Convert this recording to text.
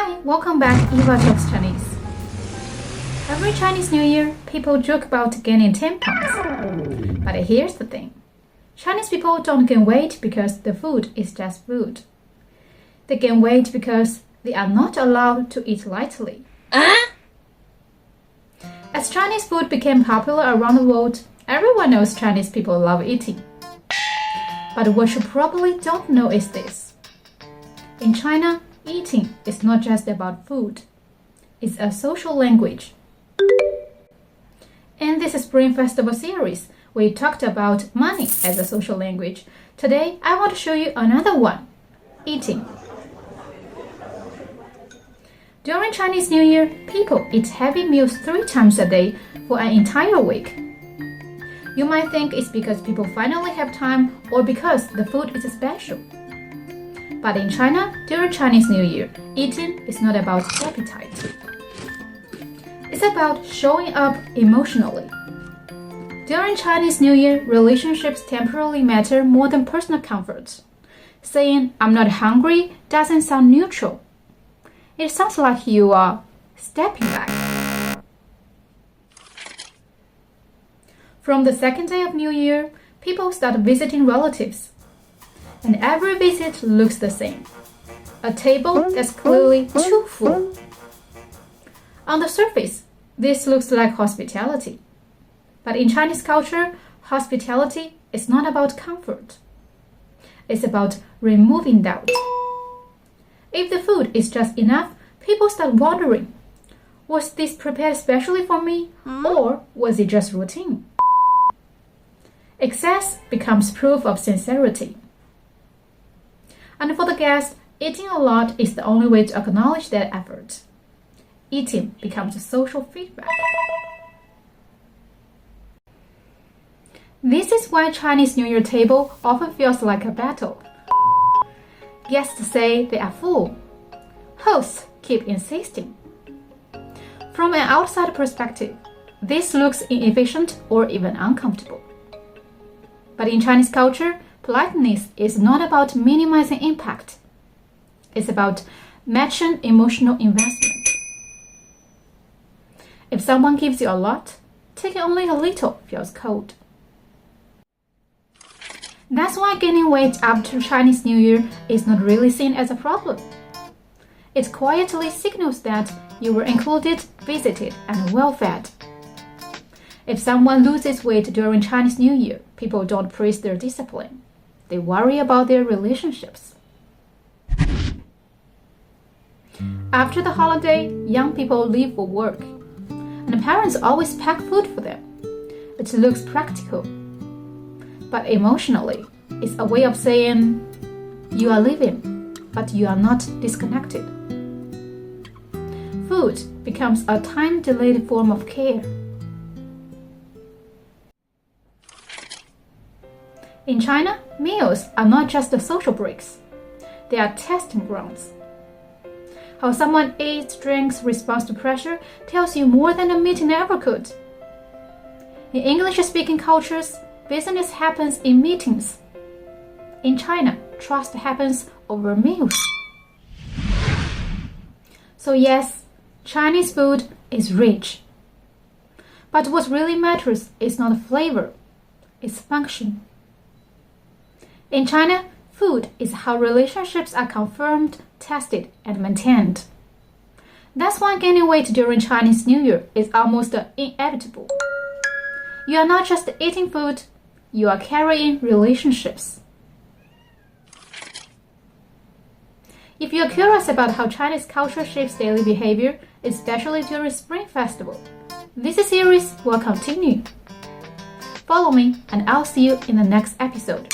Hi, welcome back Eva Talks Chinese. Every Chinese New Year, people joke about gaining 10 pounds. But here's the thing. Chinese people don't gain weight because the food is just food. They gain weight because they are not allowed to eat lightly. As Chinese food became popular around the world, everyone knows Chinese people love eating. But what you probably don't know is this. In China, eating is not just about food. It's a social language. In this Spring Festival series, we talked about money as a social language. Today, I want to show you another one, eating. During Chinese New Year, people eat heavy meals 3 times a day for an entire week. You might think it's because people finally have time or because the food is special. But in China, during Chinese New Year, eating is not about appetite. It's about showing up emotionally. During Chinese New Year, relationships temporarily matter more than personal comfort. Saying, "I'm not hungry" doesn't sound neutral. It sounds like you are stepping back. From the second day of New Year, people start visiting relatives. And every visit looks the same. A table that's clearly too full. On the surface, this looks like hospitality. But in Chinese culture, hospitality is not about comfort. It's about removing doubt. If the food is just enough, people start wondering, was this prepared specially for me, or was it just routine? Excess becomes proof of sincerity. And for the guest, eating a lot is the only way to acknowledge that effort. Eating becomes social feedback. This is why Chinese New Year table often feels like a battle. Guests say they are full. Hosts keep insisting. From an outside perspective, this looks inefficient or even uncomfortable. But in Chinese culture, politeness is not about minimizing impact. It's about matching emotional investment. If someone gives you a lot, taking only a little feels cold. That's why gaining weight after Chinese New Year is not really seen as a problem. It quietly signals that you were included, visited, and well-fed. If someone loses weight during Chinese New Year, people don't praise their discipline. They worry about their relationships. After the holiday, young people leave for work, and parents always pack food for them. It looks practical, but emotionally, it's a way of saying, you are living, but you are not disconnected. Food becomes a time-delayed form of care. In China, meals are not just the social breaks. They are testing grounds. How someone eats, drinks, responds to pressure tells you more than a meeting ever could. In English-speaking cultures, business happens in meetings. In China, trust happens over meals. So yes, Chinese food is rich. But what really matters is not flavor, it's function. In China, food is how relationships are confirmed, tested, and maintained. That's why gaining weight during Chinese New Year is almost inevitable. You are not just eating food, you are carrying relationships. If you are curious about how Chinese culture shapes daily behavior, especially during Spring Festival, this series will continue. Follow me, and I'll see you in the next episode.